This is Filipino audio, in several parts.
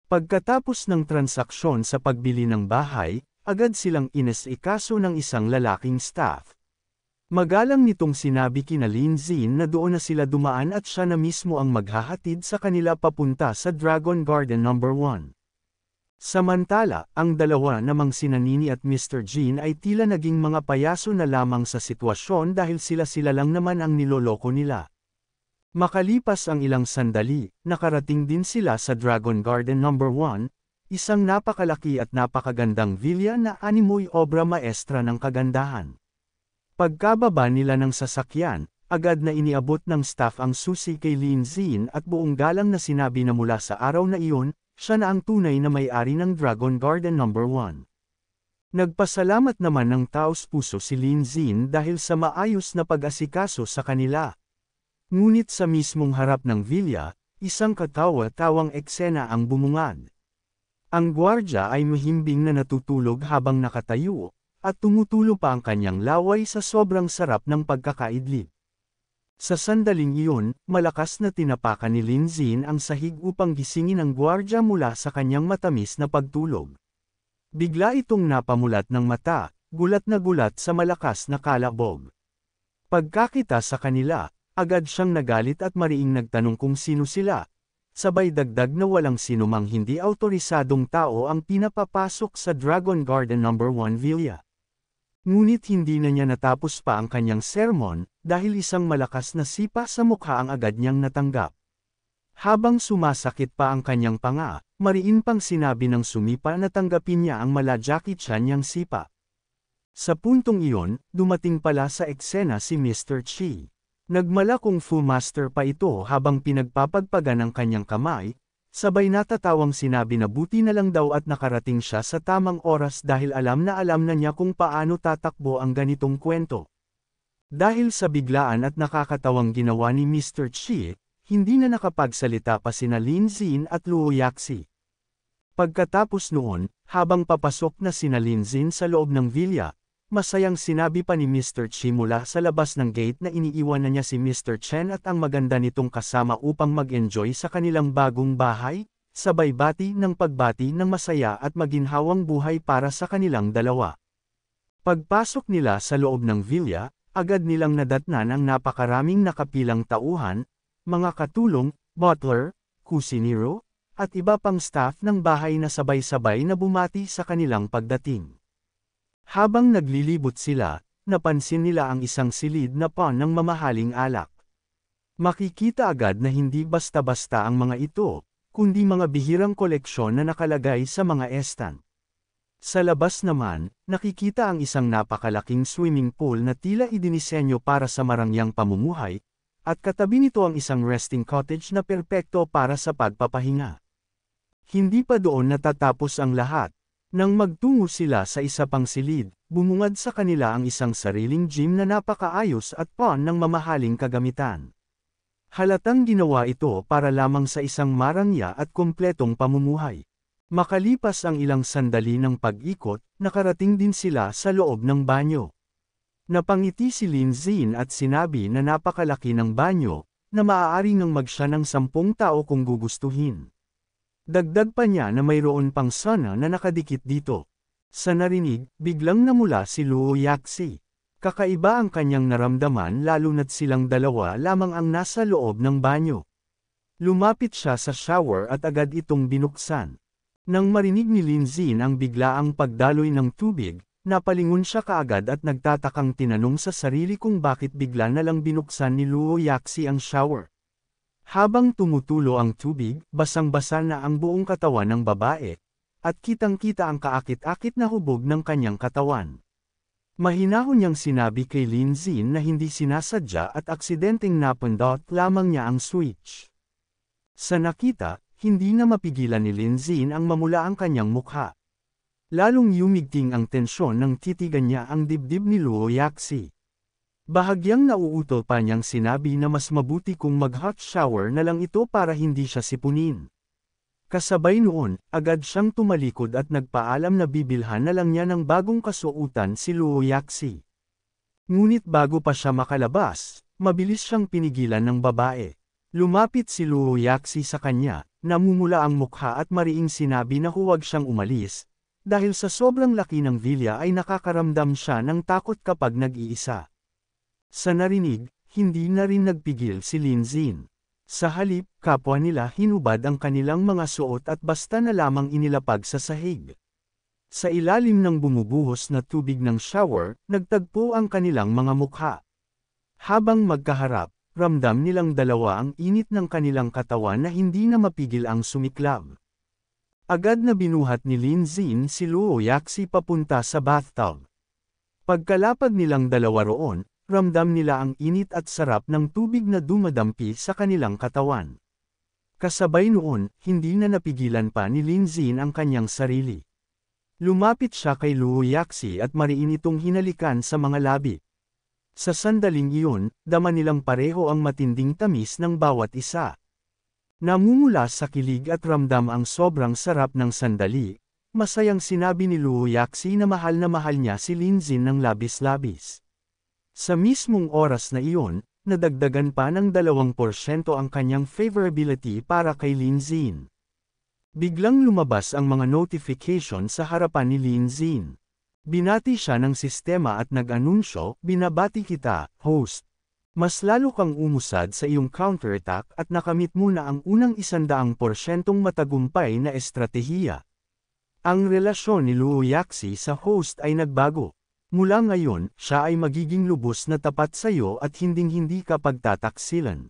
Pagkatapos ng transaksyon sa pagbili ng bahay, agad silang inasikaso ng isang lalaking staff. Magalang nitong sinabi kina Linzin na doon na sila dumaan at siya na mismo ang maghahatid sa kanila papunta sa Dragon Garden No. 1. Samantala, ang dalawa namang sina Nini at Mr. Jean ay tila naging mga payaso na lamang sa sitwasyon dahil sila lang naman ang niloloko nila. Makalipas ang ilang sandali, nakarating din sila sa Dragon Garden No. 1, isang napakalaki at napakagandang villa na animoy obra maestra ng kagandahan. Pagkababa nila ng sasakyan, agad na iniabot ng staff ang susi kay Linzin at buong galang na sinabi na mula sa araw na iyon, siya na ang tunay na may-ari ng Dragon Garden No. 1. Nagpasalamat naman ng taos-puso si Linzin dahil sa maayos na pag-asikaso sa kanila. Ngunit sa mismong harap ng villa, isang katawa-tawang eksena ang bumungad. Ang gwardya ay mahimbing na natutulog habang nakatayo, at tumutulo pa ang kanyang laway sa sobrang sarap ng pagkakaidlip. Sa sandaling iyon, malakas na tinapakan ni Linzin ang sahig upang gisingin ang gwardya mula sa kanyang matamis na pagtulog. Bigla itong napamulat ng mata, gulat na gulat sa malakas na kalabog. Pagkakita sa kanila, agad siyang nagalit at mariing nagtanong kung sino sila. Sabay dagdag na walang sinumang hindi awtorisadong tao ang pinapapasok sa Dragon Garden No. 1 Villa. Ngunit hindi na niya natapos pa ang kanyang sermon, dahil isang malakas na sipa sa mukha ang agad niyang natanggap. Habang sumasakit pa ang kanyang panga, mariin pang sinabi ng sumipa na tanggapin niya ang mala-Jackie-chan niyang sipa. Sa puntong iyon, dumating pala sa eksena si Mr. Chi. Nagmala kung Fu Master pa ito habang pinagpapagpagan ang kanyang kamay, sabay natatawang sinabi na buti na lang daw at nakarating siya sa tamang oras dahil alam na niya kung paano tatakbo ang ganitong kwento. Dahil sa biglaan at nakakatawang ginawa ni Mr. Chi, hindi na nakapagsalita pa sina Linzin at Luo Yaxi. Pagkatapos noon, habang papasok na sina Linzin sa loob ng villa, masayang sinabi pa ni Mr. Chi mula sa labas ng gate na iniiwan na niya si Mr. Chen at ang maganda nitong kasama upang mag-enjoy sa kanilang bagong bahay, sabay bati ng pagbati ng masaya at maginhawang buhay para sa kanilang dalawa. Pagpasok nila sa loob ng villa, agad nilang nadatnan ang napakaraming nakapilang tauhan, mga katulong, butler, kusinero, at iba pang staff ng bahay na sabay-sabay na bumati sa kanilang pagdating. Habang naglilibot sila, napansin nila ang isang silid na pawn ng mamahaling alak. Makikita agad na hindi basta-basta ang mga ito, kundi mga bihirang koleksyon na nakalagay sa mga estan. Sa labas naman, nakikita ang isang napakalaking swimming pool na tila idinisenyo para sa marangyang pamumuhay, at katabi nito ang isang resting cottage na perpekto para sa pagpapahinga. Hindi pa doon natatapos ang lahat. Nang magtungo sila sa isa pang silid, bumungad sa kanila ang isang sariling gym na napakaayos at pawn ng mamahaling kagamitan. Halatang ginawa ito para lamang sa isang marangya at kumpletong pamumuhay. Makalipas ang ilang sandali ng pag-ikot, nakarating din sila sa loob ng banyo. Napangiti si Linzin at sinabi na napakalaki ng banyo, na maaari ngang magsya ng 10 tao kung gugustuhin. Dagdag pa niya na mayroon pang sauna na nakadikit dito. Sa narinig, biglang namula si Luo Yaxi. Kakaiba ang kanyang naramdaman lalo na't silang dalawa lamang ang nasa loob ng banyo. Lumapit siya sa shower at agad itong binuksan. Nang marinig ni Linzin ang biglaang pagdaloy ng tubig, napalingon siya kaagad at nagtatakang tinanong sa sarili kung bakit bigla na lang binuksan ni Luo Yaxi ang shower. Habang tumutulo ang tubig, basang-basa na ang buong katawan ng babae, at kitang-kita ang kaakit-akit na hubog ng kanyang katawan. Mahinahon niyang sinabi kay Linzin na hindi sinasadya at aksidenteng napindot lamang niya ang switch. Sa nakita, hindi na mapigilan ni Linzin ang mamula ang kanyang mukha. Lalong yumigting ang tensyon nang titigan niya ang dibdib ni Luo Yaxi. Bahagyang nauutol pa niyang sinabi na mas mabuti kung mag-hot shower na lang ito para hindi siya sipunin. Kasabay noon, agad siyang tumalikod at nagpaalam na bibilhan na lang niya ng bagong kasuotan si Luo Yaxi. Ngunit bago pa siya makalabas, mabilis siyang pinigilan ng babae. Lumapit si Luo Yaxi sa kanya, namumula ang mukha at mariing sinabi na huwag siyang umalis, dahil sa sobrang laki ng villa ay nakakaramdam siya ng takot kapag nag-iisa. Sa narinig, hindi na rin nagpigil si Lin Xin. Sa halip, kapwa nila hinubad ang kanilang mga suot at basta na lamang inilapag sa sahig. Sa ilalim ng bumubuhos na tubig ng shower, nagtagpo ang kanilang mga mukha. Habang magkaharap, ramdam nilang dalawa ang init ng kanilang katawan na hindi na mapigil ang sumiklab. Agad na binuhat ni Lin Xin si Luo Yaxi papunta sa bathtub. Pagkalapag nilang dalawa roon, ramdam nila ang init at sarap ng tubig na dumadampi sa kanilang katawan. Kasabay noon, hindi na napigilan pa ni Lin Xin ang kanyang sarili. Lumapit siya kay Luo Yaxi at mariin itong hinalikan sa mga labi. Sa sandaling iyon, dama nilang pareho ang matinding tamis ng bawat isa. Namumula sa kilig at ramdam ang sobrang sarap ng sandali, masayang sinabi ni Luo Yaxi na mahal niya si Lin Xin ng labis-labis. Sa mismong oras na iyon, nadagdagan pa ng 2% ang kanyang favorability para kay Lin Xin. Biglang lumabas ang mga notification sa harapan ni Lin Xin. Binati siya ng sistema at nag-anunsyo, "Binabati kita, host. Mas lalo kang umusad sa iyong counterattack at nakamit mo na ang unang 100% matagumpay na estratehiya." Ang relasyon ni Luo Yaxi sa host ay nagbago. Mula ngayon, siya ay magiging lubos na tapat sa iyo at hinding-hindi ka pagtataksilan.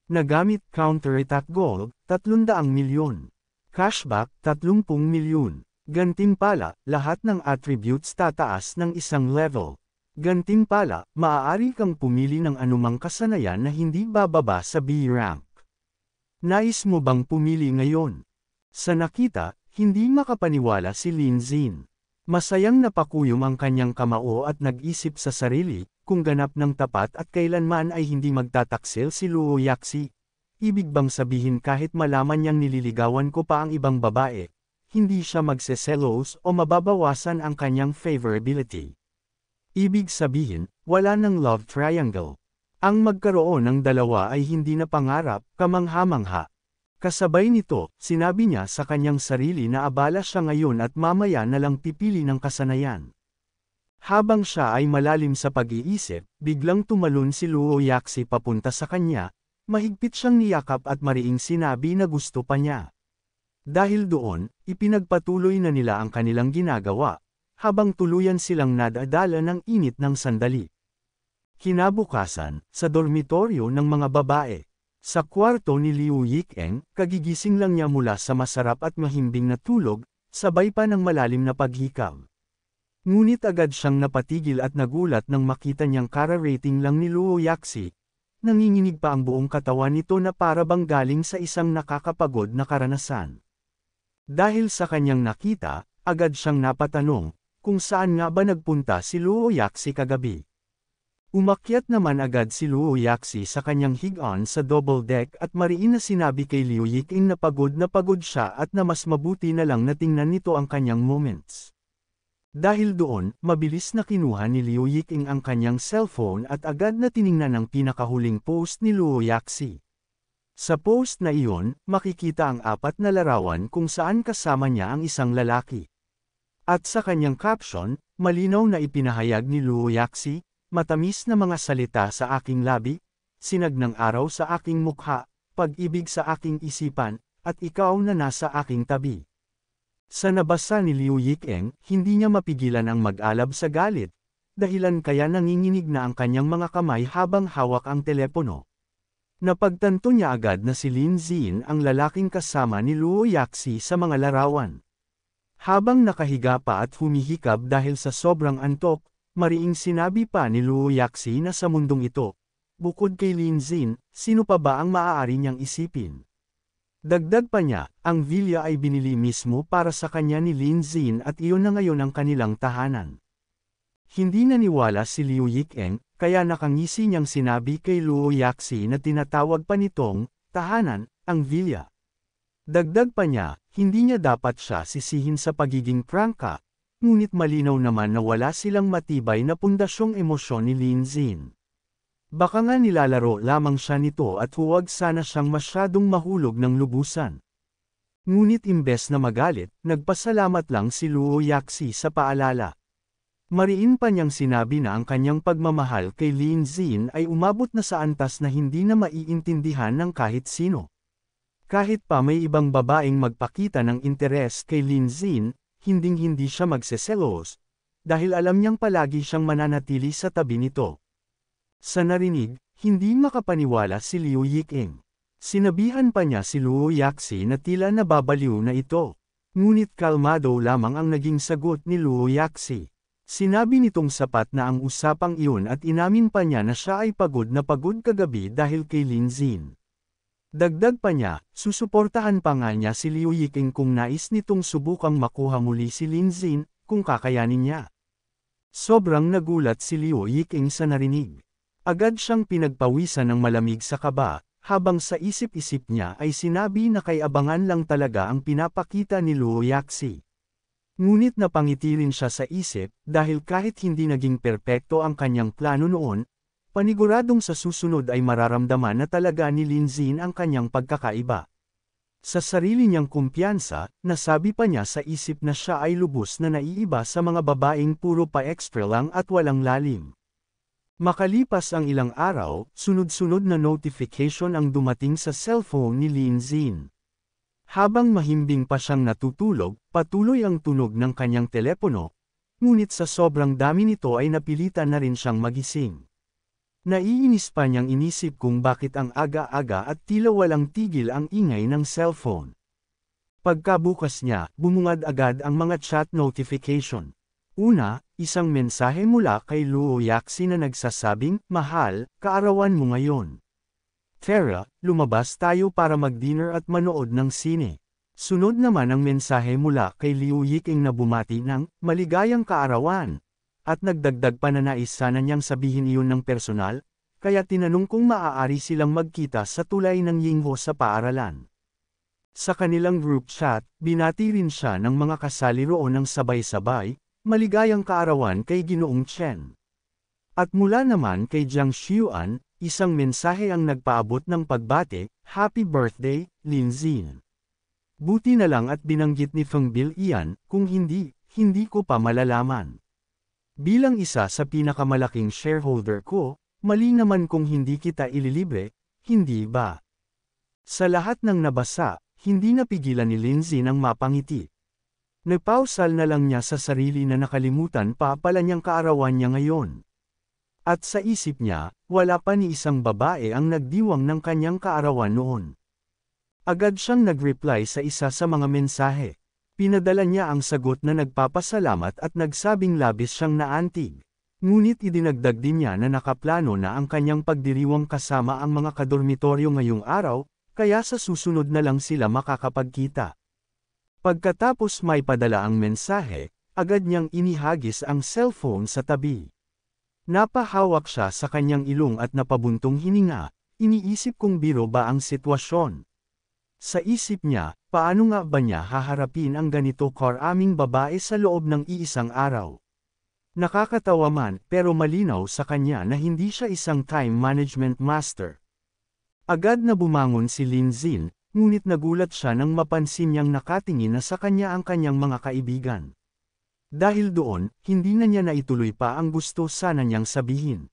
Nagamit counterattack gold, 300 milyon. Cashback, 30 milyon. Gantimpala, lahat ng attributes tataas ng isang level. Gantimpala, maaari kang pumili ng anumang kasanayan na hindi bababa sa B rank. Nais mo bang pumili ngayon? Sa nakita, hindi makapaniwala si Lin Xin. Masayang napakuyom ang kanyang kamao at nag-isip sa sarili, kung ganap ng tapat at kailanman ay hindi magtataksil si Luo Yaxi. Ibig bang sabihin kahit malaman niyang nililigawan ko pa ang ibang babae, hindi siya magseselos o mababawasan ang kanyang favorability. Ibig sabihin, wala ng love triangle. Ang magkaroon ng dalawa ay hindi na pangarap, kamangha-mangha. Kasabay nito, sinabi niya sa kanyang sarili na abala siya ngayon at mamaya na lang pipili ng kasanayan. Habang siya ay malalim sa pag-iisip, biglang tumalon si Luo Yaxi papunta sa kanya, mahigpit siyang niyakap at mariing sinabi na gusto pa niya. Dahil doon, ipinagpatuloy na nila ang kanilang ginagawa, habang tuluyan silang nadadala ng init ng sandali. Kinabukasan, sa dormitoryo ng mga babae. Sa kwarto ni Liu Yikeng, kagigising lang niya mula sa masarap at mahimbing na tulog, sabay pa ng malalim na paghikab. Ngunit agad siyang napatigil at nagulat nang makita niyang kara-rating lang ni Luo Yaxi. Nanginginig pa ang buong katawan nito na para bang galing sa isang nakakapagod na karanasan. Dahil sa kanyang nakita, agad siyang napatanong, kung saan nga ba nagpunta si Luo Yaxi kagabi. Umakyat naman agad si Luo Yaxi sa kanyang hig-on sa double deck at mariin na sinabi kay Liu Yikeng na pagod siya at na mas mabuti na lang na tingnan nito ang kanyang moments. Dahil doon, mabilis na kinuha ni Liu Yikeng ang kanyang cellphone at agad na tiningnan ang pinakahuling post ni Luo Yaxi. Sa post na iyon, makikita ang 4 na larawan kung saan kasama niya ang isang lalaki. At sa kanyang caption, malinaw na ipinahayag ni Luo Yaxi, "Matamis na mga salita sa aking labi, sinag ng araw sa aking mukha, pag-ibig sa aking isipan, at ikaw na nasa aking tabi." Sa nabasa ni Liu Yikeng, hindi niya mapigilan ang mag-alab sa galit, dahilan kaya nanginginig na ang kanyang mga kamay habang hawak ang telepono. Napagtanto niya agad na si Lin Xin ang lalaking kasama ni Luo Yaxi sa mga larawan. Habang nakahiga pa at humihikab dahil sa sobrang antok, mariing sinabi pa ni Luo Yaxi na sa mundong ito, bukod kay Lin Xin, sino pa ba ang maaari niyang isipin? Dagdag pa niya, ang villa ay binili mismo para sa kanya ni Lin Xin at iyon na ngayon ang kanilang tahanan. Hindi naniwala si Liu Yikeng, kaya nakangisi niyang sinabi kay Luo Yaxi na tinatawag pa nitong tahanan ang villa. Dagdag pa niya, hindi niya dapat siya sisihin sa pagiging prangka, ngunit malinaw naman na wala silang matibay na pundasyong emosyon ni Lin Xin. Baka nga nilalaro lamang siya nito at huwag sana siyang masyadong mahulog ng lubusan. Ngunit imbes na magalit, nagpasalamat lang si Luo Yaxi sa paalala. Mariin pa niyang sinabi na ang kanyang pagmamahal kay Lin Xin ay umabot na sa antas na hindi na maiintindihan ng kahit sino. Kahit pa may ibang babaeng magpakita ng interes kay Lin Xin, hinding-hindi siya magseselos, dahil alam niyang palagi siyang mananatili sa tabi nito. Sa narinig, hindi makapaniwala si Liu Yixing. Sinabihan pa niya si Luo Yaxi na tila nababaliw na ito. Ngunit kalmado lamang ang naging sagot ni Luo Yaxi. Sinabi nitong sapat na ang usapang iyon at inamin pa niya na siya ay pagod na pagod kagabi dahil kay Lin Xin. Dagdag pa niya, susuportahan pa nga niya si Liu Yixing kung nais nitong subukang makuha muli si Lin Xin, kung kakayanin niya. Sobrang nagulat si Liu Yixing sa narinig. Agad siyang pinagpawisan ng malamig sa kaba, habang sa isip-isip niya ay sinabi na kay abangan lang talaga ang pinapakita ni Luo Yaxi. Ngunit napangiti rin siya sa isip, dahil kahit hindi naging perpekto ang kanyang plano noon, paniguradong sa susunod ay mararamdaman na talaga ni Lin Xin ang kanyang pagkakaiba. Sa sarili niyang kumpiyansa, nasabi pa niya sa isip na siya ay lubos na naiiba sa mga babaeng puro pa-extra lang at walang lalim. Makalipas ang ilang araw, sunod-sunod na notification ang dumating sa cellphone ni Lin Xin. Habang mahimbing pa siyang natutulog, patuloy ang tunog ng kanyang telepono, ngunit sa sobrang dami nito ay napilitan na rin siyang magising. Naiinis pa niyang inisip kung bakit ang aga-aga at tila walang tigil ang ingay ng cellphone. Pagkabukas niya, bumungad agad ang mga chat notification. Una, isang mensahe mula kay Luo Yaxi na nagsasabing, "Mahal, kaarawan mo ngayon. Tara, lumabas tayo para mag-dinner at manood ng sine." Sunod naman ang mensahe mula kay Liu Yixing na bumati ng "Maligayang kaarawan." At nagdagdag pa na nais sana niyang sabihin iyon ng personal, kaya tinanong kung maaari silang magkita sa tulay ng Yingho sa paaralan. Sa kanilang group chat, binati rin siya ng mga kasali roon ng sabay-sabay, "Maligayang kaarawan kay Ginoong Chen." At mula naman kay Jiang Xiuan, isang mensahe ang nagpaabot ng pagbate, "Happy birthday, Lin Xin." Buti na lang at binanggit ni Feng Bil iyan, kung hindi ko pa malalaman. Bilang isa sa pinakamalaking shareholder ko, mali naman kung hindi kita ililibre, hindi ba? Sa lahat ng nabasa, hindi napigilan ni Lin Xin ang mapangiti. Nagpausal na lang niya sa sarili na nakalimutan pa pala niyang kaarawan niya ngayon. At sa isip niya, wala pa ni isang babae ang nagdiwang ng kanyang kaarawan noon. Agad siyang nag-reply sa isa sa mga mensahe. Pinadala niya ang sagot na nagpapasalamat at nagsabing labis siyang naantig. Ngunit idinagdag din niya na nakaplano na ang kanyang pagdiriwang kasama ang mga kadormitoryo ngayong araw, kaya sa susunod na lang sila makakapagkita. Pagkatapos may padala ang mensahe, agad niyang inihagis ang cellphone sa tabi. Napahawak siya sa kanyang ilong at napabuntong hininga, iniisip kung biro ba ang sitwasyon. Sa isip niya, paano nga ba niya haharapin ang ganito karaming babae sa loob ng iisang araw? Nakakatawa man, pero malinaw sa kanya na hindi siya isang time management master. Agad na bumangon si Lin Xin, ngunit nagulat siya nang mapansin niyang nakatingin na sa kanya ang kanyang mga kaibigan. Dahil doon, hindi na niya naituloy pa ang gusto sana niyang sabihin.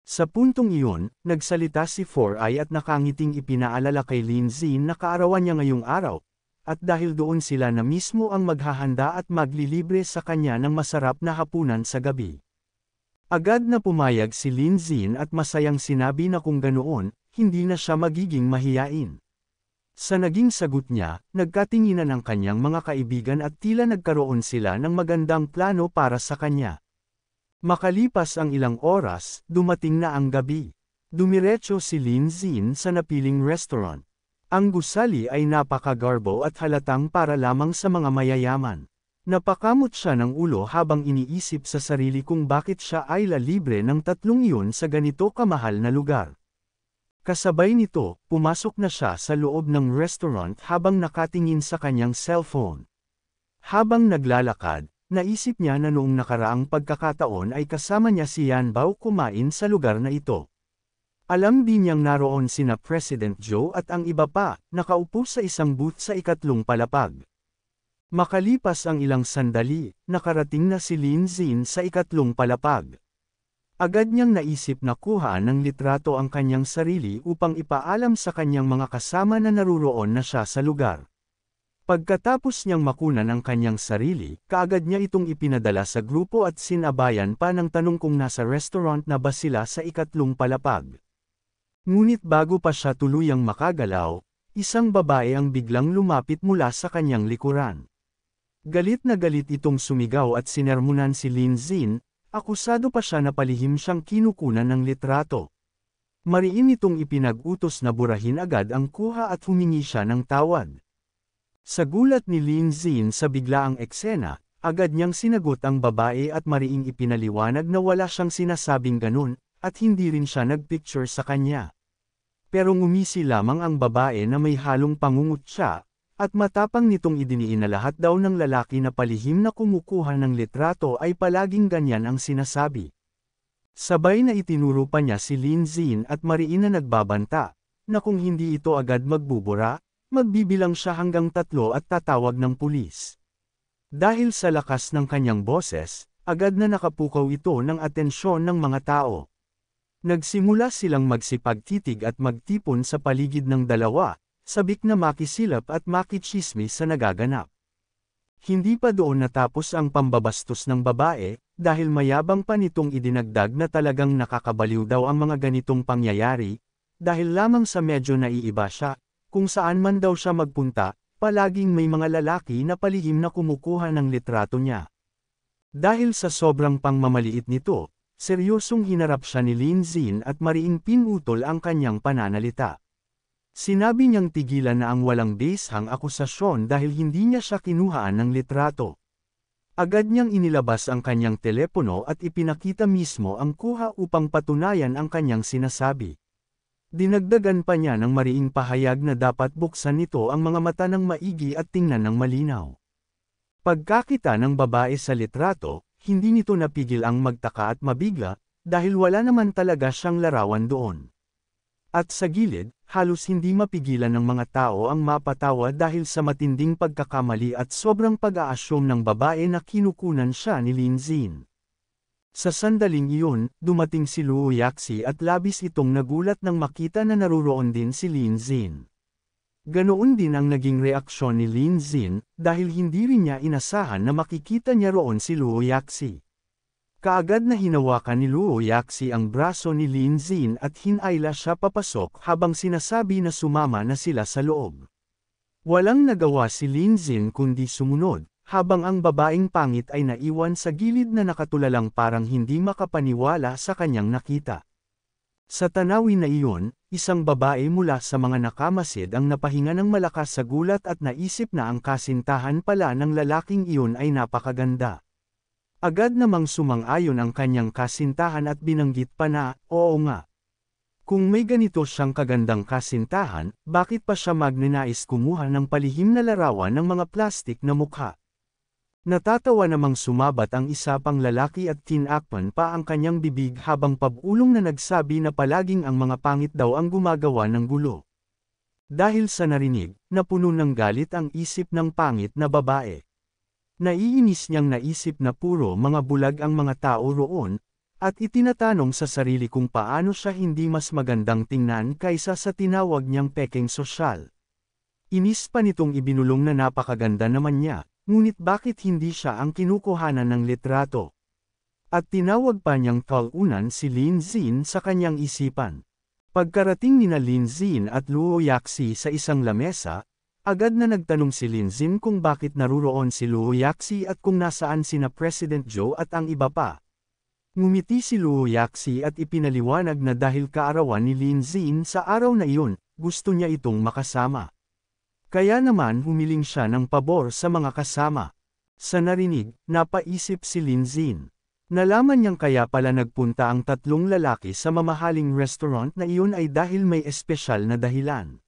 Sa puntong iyon, nagsalita si 4i at nakangiting ipinaalala kay Lin Xin na kaarawan niya ngayong araw, at dahil doon sila na mismo ang maghahanda at maglilibre sa kanya ng masarap na hapunan sa gabi. Agad na pumayag si Lin Xin at masayang sinabi na kung ganoon, hindi na siya magiging mahiyain. Sa naging sagot niya, nagkatinginan ang kanyang mga kaibigan at tila nagkaroon sila ng magandang plano para sa kanya. Makalipas ang ilang oras, dumating na ang gabi. Dumiretso si Lin Xin sa napiling restaurant. Ang gusali ay napakagarbo at halatang para lamang sa mga mayayaman. Napakamot siya ng ulo habang iniisip sa sarili kung bakit siya ay lalibre ng tatlong iyon sa ganito kamahal na lugar. Kasabay nito, pumasok na siya sa loob ng restaurant habang nakatingin sa kanyang cellphone. Habang naglalakad, naisip niya na noong nakaraang pagkakataon ay kasama niya si Yan Bao kumain sa lugar na ito. Alam din niyang naroon sina President Joe at ang iba pa, nakaupo sa isang booth sa ikatlong palapag. Makalipas ang ilang sandali, nakarating na si Lin Zin sa ikatlong palapag. Agad niyang naisip na kuhaan ng litrato ang kanyang sarili upang ipaalam sa kanyang mga kasama na naruroon na siya sa lugar. Pagkatapos niyang makunan ang kanyang sarili, kaagad niya itong ipinadala sa grupo at sinabayan pa ng tanong kung nasa restaurant na ba sila sa ikatlong palapag. Ngunit bago pa siya tuluyang makagalaw, isang babae ang biglang lumapit mula sa kanyang likuran. Galit na galit itong sumigaw at sinermonan si Lin Zin, akusado pa siya na palihim siyang kinukunan ng litrato. Mariin itong ipinag-utos na burahin agad ang kuha at humingi siya ng tawad. Sa gulat ni Lin Zin sa biglaang eksena, agad niyang sinagot ang babae at mariing ipinaliwanag na wala siyang sinasabing ganun, at hindi rin siya nagpicture sa kanya. Pero ngumisi lamang ang babae na may halong pangungutya, at matapang nitong idiniin na lahat daw ng lalaki na palihim na kumukuha ng litrato ay palaging ganyan ang sinasabi. Sabay na itinuro pa niya si Lin Zin at mariin na nagbabanta, na kung hindi ito agad magbubura, magbibilang siya hanggang 3 at tatawag ng pulis. Dahil sa lakas ng kanyang boses, agad na nakapukaw ito ng atensyon ng mga tao. Nagsimula silang magsipagtitig at magtipon sa paligid ng dalawa, sabik na makisilap at makichismis sa nagaganap. Hindi pa doon natapos ang pambabastos ng babae, dahil mayabang pa nitong idinagdag na talagang nakakabaliw daw ang mga ganitong pangyayari, dahil lamang sa medyo naiiba siya, kung saan man daw siya magpunta, palaging may mga lalaki na palihim na kumukuha ng litrato niya. Dahil sa sobrang pangmamaliit nito, seryosong hinarap siya ni Lin Zin at mariing pinutol ang kanyang pananalita. Sinabi niyang tigilan na ang walang basehang akusasyon dahil hindi niya siya kinuhaan ng litrato. Agad niyang inilabas ang kanyang telepono at ipinakita mismo ang kuha upang patunayan ang kanyang sinasabi. Dinagdagan pa niya ng mariing pahayag na dapat buksan nito ang mga mata ng maigi at tingnan ng malinaw. Pagkakita ng babae sa litrato, hindi nito napigil ang magtaka at mabigla, dahil wala naman talaga siyang larawan doon. At sa gilid, halos hindi mapigilan ng mga tao ang mapatawa dahil sa matinding pagkakamali at sobrang pag-aasyum ng babae na kinukunan siya ni Lin Zin. Sa sandaling iyon, dumating si Luo Yaxi at labis itong nagulat nang makita na naruroon din si Lin Zin. Ganoon din ang naging reaksyon ni Lin Zin, dahil hindi rin niya inasahan na makikita niya roon si Luo Yaxi. Kaagad na hinawakan ni Luo Yaxi ang braso ni Lin Zin at hinayla siya papasok habang sinasabi na sumama na sila sa loob. Walang nagawa si Lin Zin kundi sumunod, habang ang babaeng pangit ay naiwan sa gilid na nakatulalang parang hindi makapaniwala sa kanyang nakita. Sa tanawin na iyon, isang babae mula sa mga nakamasid ang napahinga ng malakas sa gulat at naisip na ang kasintahan pala ng lalaking iyon ay napakaganda. Agad namang sumang-ayon ang kanyang kasintahan at binanggit pa na, oo nga. Kung may ganito siyang kagandang kasintahan, bakit pa siya magnanais kumuha ng palihim na larawan ng mga plastik na mukha? Natatawa namang sumabat ang isa pang lalaki at tinakpan pa ang kanyang bibig habang pabulong na nagsabi na palaging ang mga pangit daw ang gumagawa ng gulo. Dahil sa narinig, napuno ng galit ang isip ng pangit na babae. Naiinis niyang naisip na puro mga bulag ang mga tao roon, at itinatanong sa sarili kung paano siya hindi mas magandang tingnan kaysa sa tinawag niyang pekeng sosyal. Inis pa nitong ibinulong na napakaganda naman niya. Ngunit bakit hindi siya ang kinukuhanan ng litrato? At tinawag pa niyang talunan si Lin Zin sa kanyang isipan. Pagkarating nina Lin Zin at Luo Yaxi sa isang lamesa, agad na nagtanong si Lin Zin kung bakit naruroon si Luo Yaxi at kung nasaan sina President Joe at ang iba pa. Ngumiti si Luo Yaxi at ipinaliwanag na dahil kaarawan ni Lin Zin sa araw na iyon, gusto niya itong makasama. Kaya naman humiling siya ng pabor sa mga kasama. Sa narinig, napaisip si Lin Zin. Nalaman niyang kaya pala nagpunta ang 3 lalaki sa mamahaling restaurant na iyon ay dahil may espesyal na dahilan.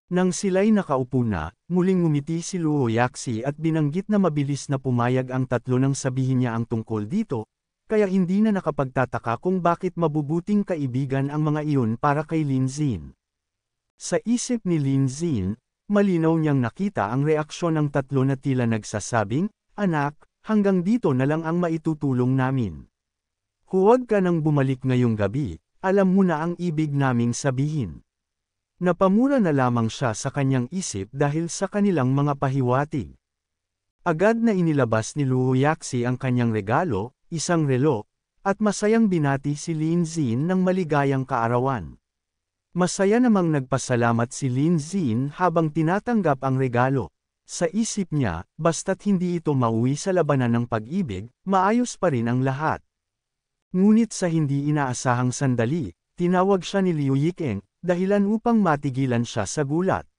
Nang sila'y nakaupo na, muling ngumiti si Luo Yaxi at binanggit na mabilis na pumayag ang 3 nang sabihin niya ang tungkol dito, kaya hindi na nakapagtataka kung bakit mabubuting kaibigan ang mga iyon para kay Lin Xin. Sa isip ni Lin Xin, malinaw niyang nakita ang reaksyon ng tatlo na tila nagsasabing, "Anak, hanggang dito na lang ang maitutulong namin. Huwag ka nang bumalik ngayong gabi, alam mo na ang ibig naming sabihin." Napamura na lamang siya sa kanyang isip dahil sa kanilang mga pahiwatig. Agad na inilabas ni Luo Yaxi ang kanyang regalo, isang relo, at masayang binati si Lin Xin ng maligayang kaarawan. Masaya namang nagpasalamat si Lin Xin habang tinatanggap ang regalo. Sa isip niya, basta't hindi ito mauwi sa labanan ng pag-ibig, maayos pa rin ang lahat. Ngunit sa hindi inaasahang sandali, tinawag siya ni Liu Yikeng, dahilan upang matigilan siya sa gulat.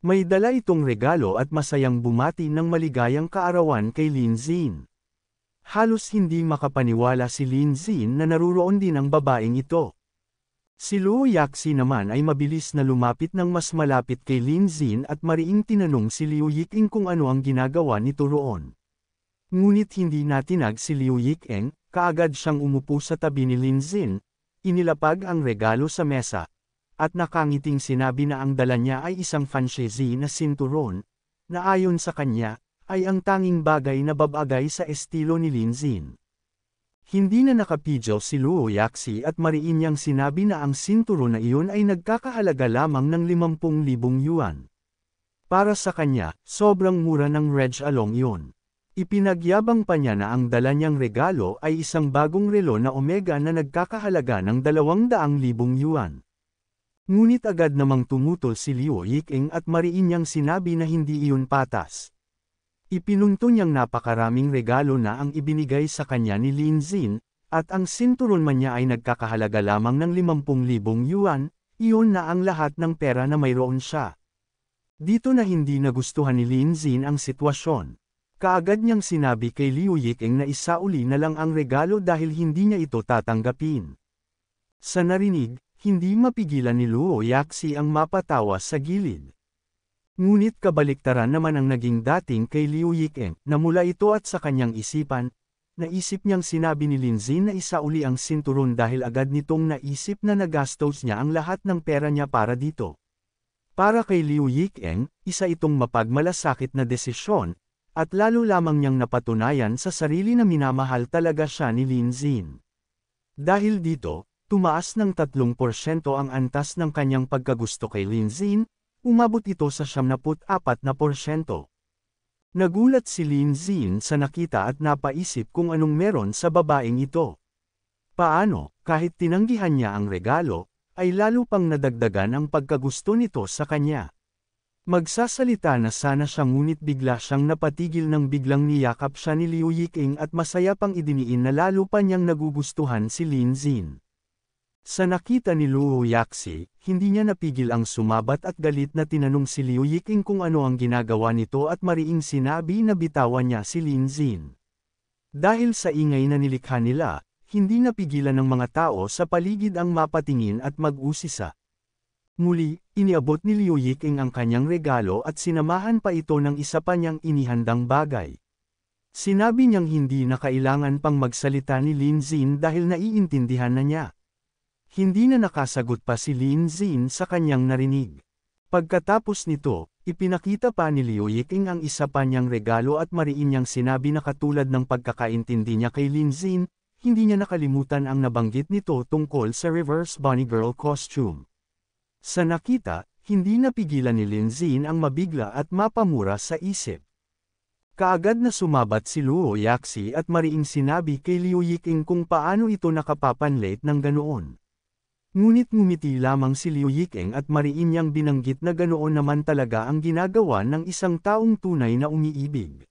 May dala itong regalo at masayang bumati ng maligayang kaarawan kay Lin Xin. Halos hindi makapaniwala si Lin Xin na naruroon din ang babaeng ito. Si Luo Yaxi naman ay mabilis na lumapit ng mas malapit kay Lin Xin at mariing tinanong si Liu Yikeng kung ano ang ginagawa nito roon. Ngunit hindi natinag si Liu Yikeng, kaagad siyang umupo sa tabi ni Lin Xin, inilapag ang regalo sa mesa, at nakangiting sinabi na ang dala niya ay isang fanshezi na sinturon, na ayon sa kanya, ay ang tanging bagay na babagay sa estilo ni Lin Xin. Hindi na nakapidyo si Luo Yaxi at mariin niyang sinabi na ang sinturon na iyon ay nagkakahalaga lamang ng 50,000 yuan. Para sa kanya, sobrang mura ng Reg Along yun. Ipinagyabang pa niya na ang dala niyang regalo ay isang bagong relo na Omega na nagkakahalaga ng 200,000 yuan. Ngunit agad namang tumutol si Liu Yikeng at mariin niyang sinabi na hindi iyon patas. Ipinunto niyang napakaraming regalo na ang ibinigay sa kanya ni Lin Xin, at ang sinturon man niya ay nagkakahalaga lamang ng 50,000 yuan, iyon na ang lahat ng pera na mayroon siya. Dito na hindi nagustuhan ni Lin Xin ang sitwasyon. Kaagad niyang sinabi kay Liu Yikeng na isauli na lang ang regalo dahil hindi niya ito tatanggapin. Sa narinig, hindi mapigilan ni Luo Yaxi ang mapatawa sa gilid. Ngunit kabaliktaran naman ang naging dating kay Liu Yikeng, na mula ito at sa kanyang isipan, naisip niyang sinabi ni Lin Xin na isauli ang sinturon dahil agad nitong naisip na nagastos niya ang lahat ng pera niya para dito. Para kay Liu Yikeng, isa itong mapagmalasakit na desisyon, at lalo lamang niyang napatunayan sa sarili na minamahal talaga siya ni Lin Xin. Dahil dito, tumaas ng 3% ang antas ng kanyang pagkagusto kay Lin Xin, umabot ito sa 74%. Nagulat si Lin Xin sa nakita at napaisip kung anong meron sa babaeng ito. Paano, kahit tinanggihan niya ang regalo, ay lalo pang nadagdagan ang pagkagusto nito sa kanya. Magsasalita na sana siya ngunit bigla siyang napatigil nang biglang niyakap siya ni Liu Yikeng at masaya pang idiniin na lalo pa niyang nagugustuhan si Lin Xin. Sa nakita ni Luo Yaxi, hindi niya napigil ang sumabat at galit na tinanong si Liu Yikeng kung ano ang ginagawa nito at mariing sinabi na bitawan niya si Lin Xin. Dahil sa ingay na nilikha nila, hindi napigilan ng mga tao sa paligid ang mapatingin at mag-usisa. Muli, iniabot ni Liu Yikeng ang kanyang regalo at sinamahan pa ito ng isa pa niyang inihandang bagay. Sinabi niyang hindi na kailangan pang magsalita ni Lin Xin dahil naiintindihan na niya. Hindi na nakasagot pa si Lin Xin sa kanyang narinig. Pagkatapos nito, ipinakita pa ni Liu Yikeng ang isa pa niyang regalo at mariin niyang sinabi na katulad ng pagkakaintindi niya kay Lin Xin, hindi niya nakalimutan ang nabanggit nito tungkol sa reverse bunny girl costume. Sa nakita, hindi napigilan ni Lin Xin ang mabigla at mapamura sa isip. Kaagad na sumabat si Luo Yaxi at mariing sinabi kay Liu Yikeng kung paano ito nakapapanlate ng ganoon. Ngunit ngumiti lamang si Liu Yikeng at mariin niyang binanggit na ganoon naman talaga ang ginagawa ng isang taong tunay na umiibig.